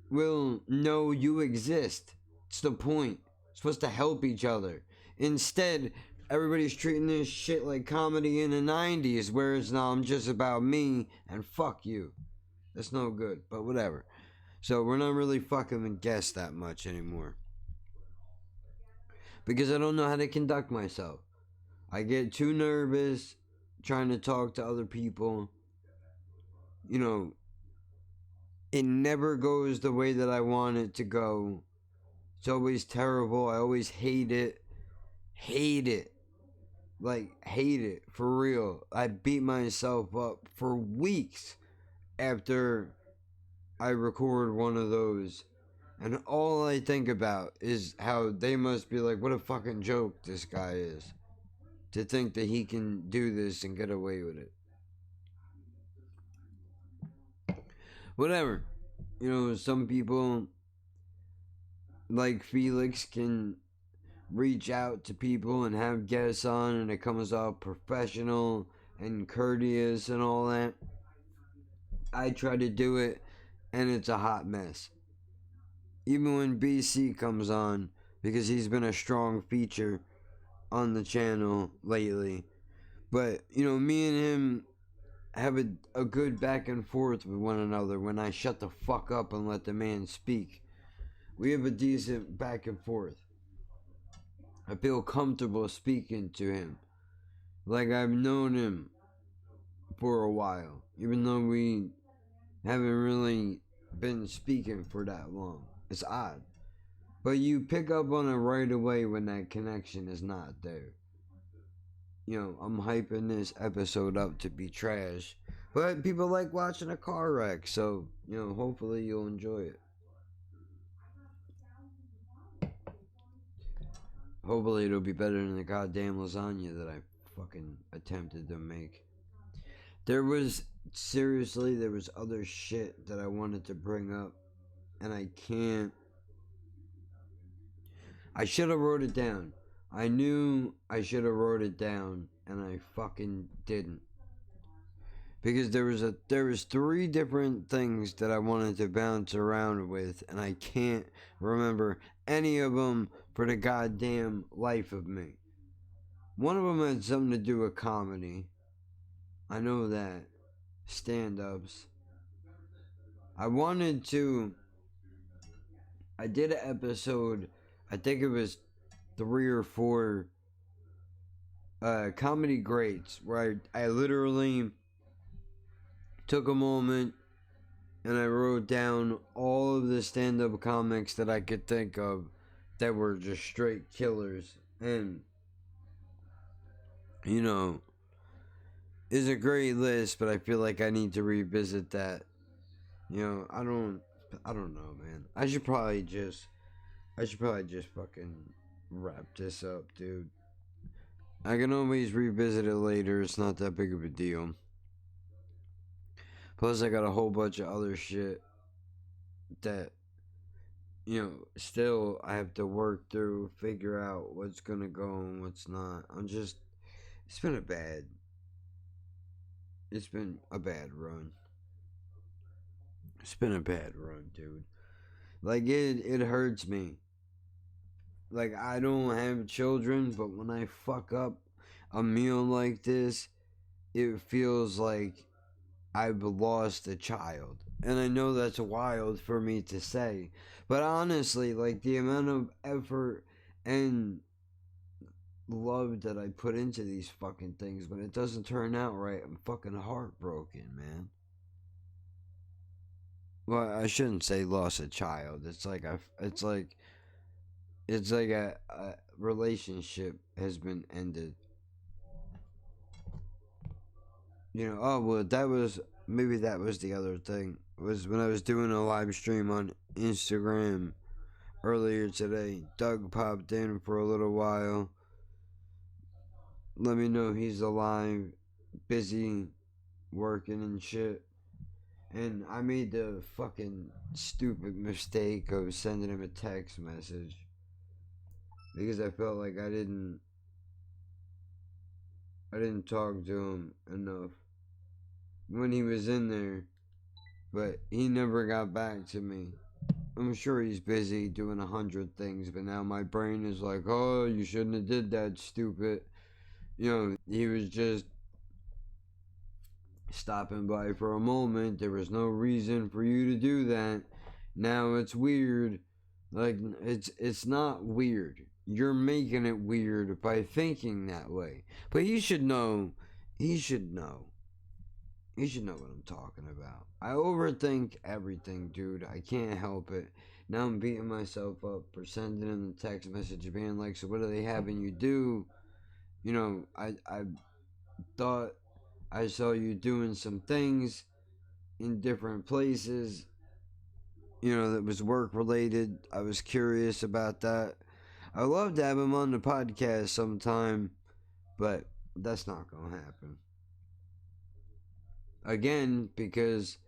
will know you exist. It's the point. It's supposed to help each other. Instead, everybody's treating this shit like comedy in the 90s, whereas now I'm just about me, and fuck you. That's no good, but whatever. So we're not really fucking with guests that much anymore, because I don't know how to conduct myself. I get too nervous trying to talk to other people. You know, it never goes the way that I want it to go. It's always terrible. I always hate it. Hate it. Like, hate it. For real. I beat myself up for weeks after I record one of those. And all I think about is how they must be like, what a fucking joke this guy is, to think that he can do this and get away with it. Whatever. You know, some people, like Felix, can reach out to people and have guests on, and it comes out professional and courteous and all that. I try to do it, and it's a hot mess. Even when BC comes on, because he's been a strong feature on the channel lately. But, you know, me and him have a good back and forth with one another when I shut the fuck up and let the man speak. We have a decent back and forth. I feel comfortable speaking to him, like I've known him for a while, even though we haven't really been speaking for that long. It's odd. But you pick up on it right away when that connection is not there. You know, I'm hyping this episode up to be trash, but people like watching a car wreck, so, you know, hopefully you'll enjoy it. Hopefully it'll be better than the goddamn lasagna that I fucking attempted to make. There was other shit that I wanted to bring up, and I can't. I should have wrote it down. I knew I should have wrote it down, and I fucking didn't. Because there was 3 different things that I wanted to bounce around with, and I can't remember any of them for the goddamn life of me. One of them had something to do with comedy. I know that. Stand-ups. I did an episode, I think it was 3 or 4 comedy greats, where I literally took a moment and I wrote down all of the stand-up comics that I could think of that were just straight killers. And, you know, it's a great list, but I feel like I need to revisit that. You know, I don't know, man. I should probably just I should probably just fucking wrap this up, dude. I can always revisit it later. It's not that big of a deal. Plus, I got a whole bunch of other shit that, you know, still I have to work through, figure out what's gonna go and what's not. It's been a bad run. It's been a bad run, dude. Like, it hurts me. Like, I don't have children, but when I fuck up a meal like this, it feels like I've lost a child. And I know that's wild for me to say. But honestly, like, the amount of effort and love that I put into these fucking things, when it doesn't turn out right, I'm fucking heartbroken, man. Well, I shouldn't say lost a child. It's like a relationship has been ended. You know, oh, well, maybe that was the other thing. Was when I was doing a live stream on Instagram earlier today. Doug popped in for a little while. Let me know he's alive, busy, working and shit. And I made the fucking stupid mistake of sending him a text message. Because I felt like I didn't talk to him enough when he was in there, but he never got back to me. I'm sure he's busy doing 100 things, but now my brain is like, oh, you shouldn't have did that, stupid. You know, he was just stopping by for a moment. There was no reason for you to do that. Now it's weird. Like, it's not weird. You're making it weird by thinking that way. But he should know. He should know what I'm talking about. I overthink everything, dude. I can't help it. Now I'm beating myself up for sending him the text message being like, so what are they having you do? You know, I thought I saw you doing some things in different places, you know, that was work related. I was curious about that. I'd love to have him on the podcast sometime, but that's not going to happen. Again, because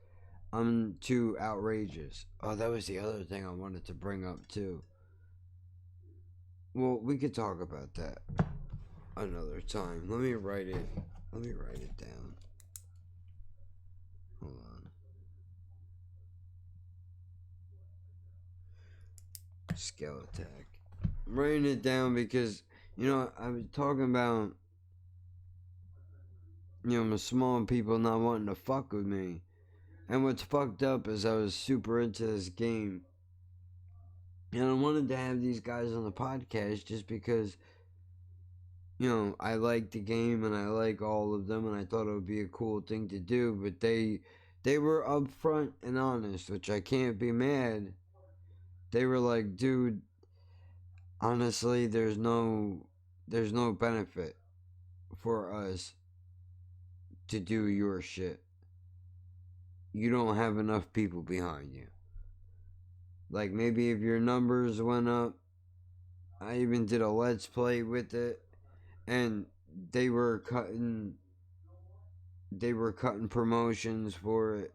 I'm too outrageous. Oh, that was the other thing I wanted to bring up too. Well, we could talk about that another time. Let me write it down. Hold on. Scale attack. I'm writing it down because, you know, I was talking about, you know, the small people not wanting to fuck with me. And what's fucked up is I was super into this game. And I wanted to have these guys on the podcast just because, you know, I like the game and I like all of them and I thought it would be a cool thing to do. But they were upfront and honest, which I can't be mad. They were like, dude, honestly, there's no benefit for us to do your shit. You don't have enough people behind you. Like, maybe if your numbers went up, I even did a let's play with it, and they were cutting promotions for it,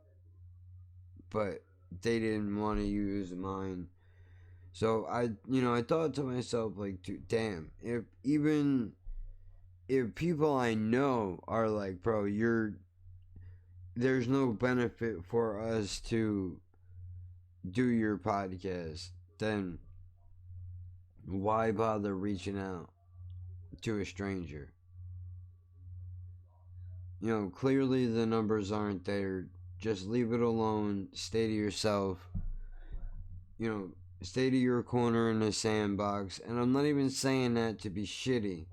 but they didn't want to use mine. So I thought to myself, like, dude, damn, if people I know are like, bro, there's no benefit for us to do your podcast, then why bother reaching out to a stranger? You know, clearly the numbers aren't there. Just leave it alone. Stay to yourself. You know, stay to your corner in the sandbox. And I'm not even saying that to be shitty.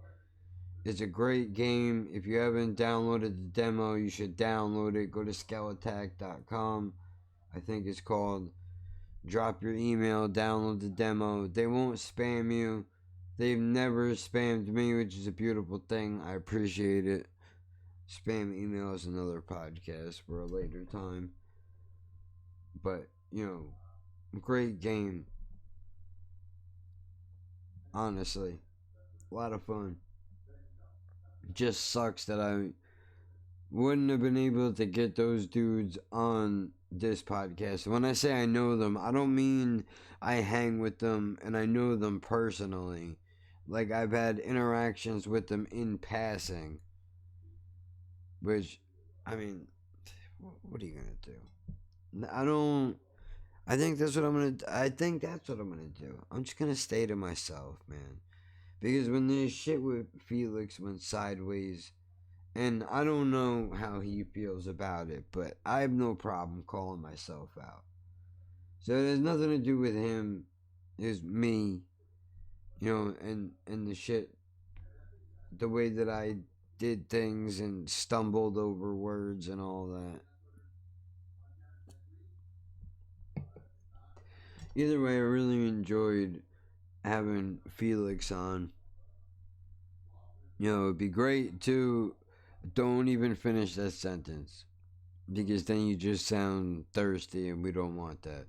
It's a great game. If you haven't downloaded the demo, you should download it. Go to scaleattack.com, I think it's called. Drop your email, download the demo. They won't spam you. They've never spammed me, which is a beautiful thing. I appreciate it. Spam email is another podcast for a later time. But, you know, great game. honestly. A lot of fun. Just sucks that I wouldn't have been able to get those dudes on this podcast. When I say I know them, I don't mean I hang with them and I know them personally. Like, I've had interactions with them in passing. Which, I mean, what are you gonna do? I think that's what I'm gonna do. I'm just gonna stay to myself, man. Because when this shit with Felix went sideways, and I don't know how he feels about it, but I have no problem calling myself out. So it has nothing to do with him. It's me, and the shit, the way that I did things and stumbled over words and all that. Either way, I really enjoyed having Felix on. It'd be great to don't even finish that sentence, because then you just sound thirsty and we don't want that.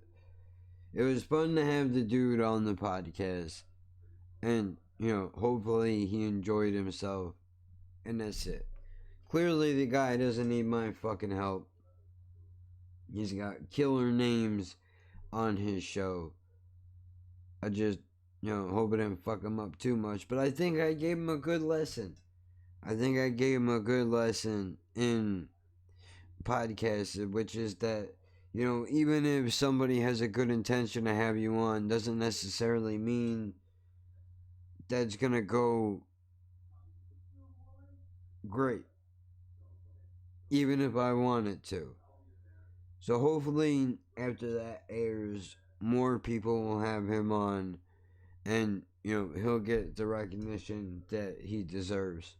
It was fun to have the dude on the podcast, and hopefully he enjoyed himself, and that's it. Clearly the guy doesn't need my fucking help. He's got killer names on his show. I just, hope I didn't fuck him up too much. But I think I gave him a good lesson. I think I gave him a good lesson in podcasts, which is that, even if somebody has a good intention to have you on, doesn't necessarily mean that's gonna go great. Even if I want it to. So hopefully after that airs, more people will have him on, and he'll get the recognition that he deserves.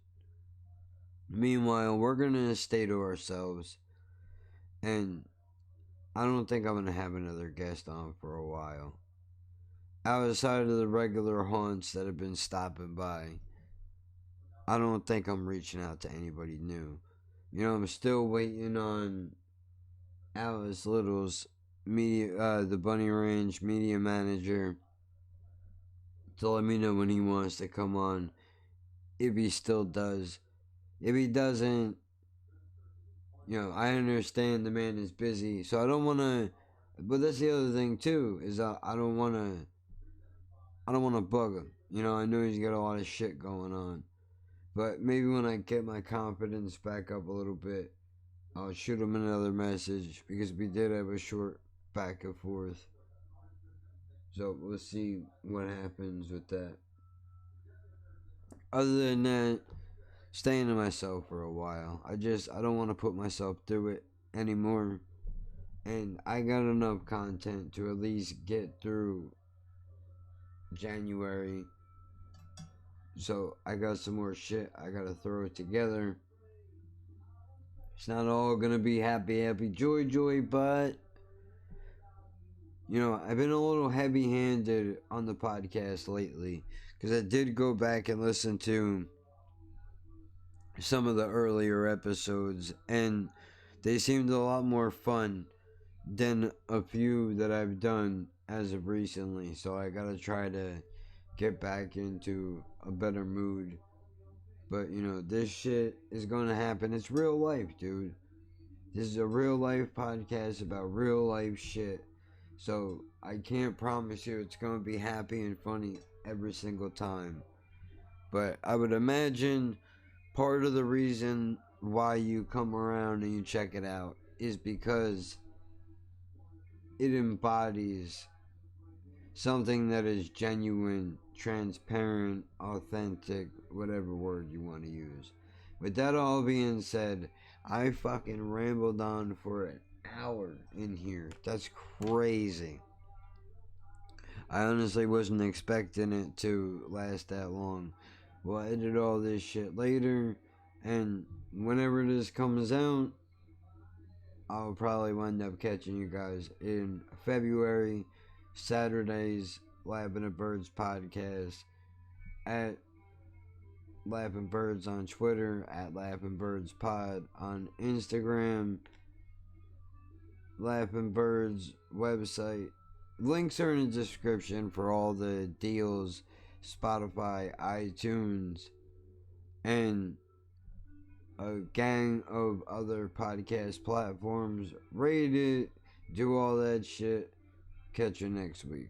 Meanwhile, we're gonna stay to ourselves, and I don't think I'm gonna have another guest on for a while. Outside of the regular haunts that have been stopping by, I don't think I'm reaching out to anybody new. I'm still waiting on Alice Little's media, the Bunny Ranch media manager, to let me know when he wants to come on, if he still does. If he doesn't, I understand the man is busy, so I don't want to, but that's the other thing too, is I don't want to bug him. I know he's got a lot of shit going on, but maybe when I get my confidence back up a little bit, I'll shoot him another message, because we did have a short back and forth. So we'll see what happens with that. Other than that, staying to myself for a while. I don't want to put myself through it anymore. And I got enough content to at least get through January. So I got some more shit I gotta throw it together. It's not all gonna be happy, joy, but I've been a little heavy-handed on the podcast lately, because I did go back and listen to some of the earlier episodes, and they seemed a lot more fun than a few that I've done as of recently. So I gotta try to get back into a better mood. But this shit is gonna happen. It's real life, dude. This is a real life podcast about real life shit. So I can't promise you it's gonna be happy and funny every single time. But I would imagine part of the reason why you come around and you check it out is because it embodies something that is genuine, transparent, authentic, whatever word you want to use. With that all being said, I fucking rambled on for an hour in here. That's crazy. I honestly wasn't expecting it to last that long. We'll edit all this shit later, and whenever this comes out, I'll probably wind up catching you guys in February, Saturday's Laughing at Birds podcast, at Laughing Birds on Twitter, at Laughing Birds Pod on Instagram, Laughing Birds website. Links are in the description for all the deals Spotify, iTunes, and a gang of other podcast platforms. Rate it, do all that shit. Catch you next week.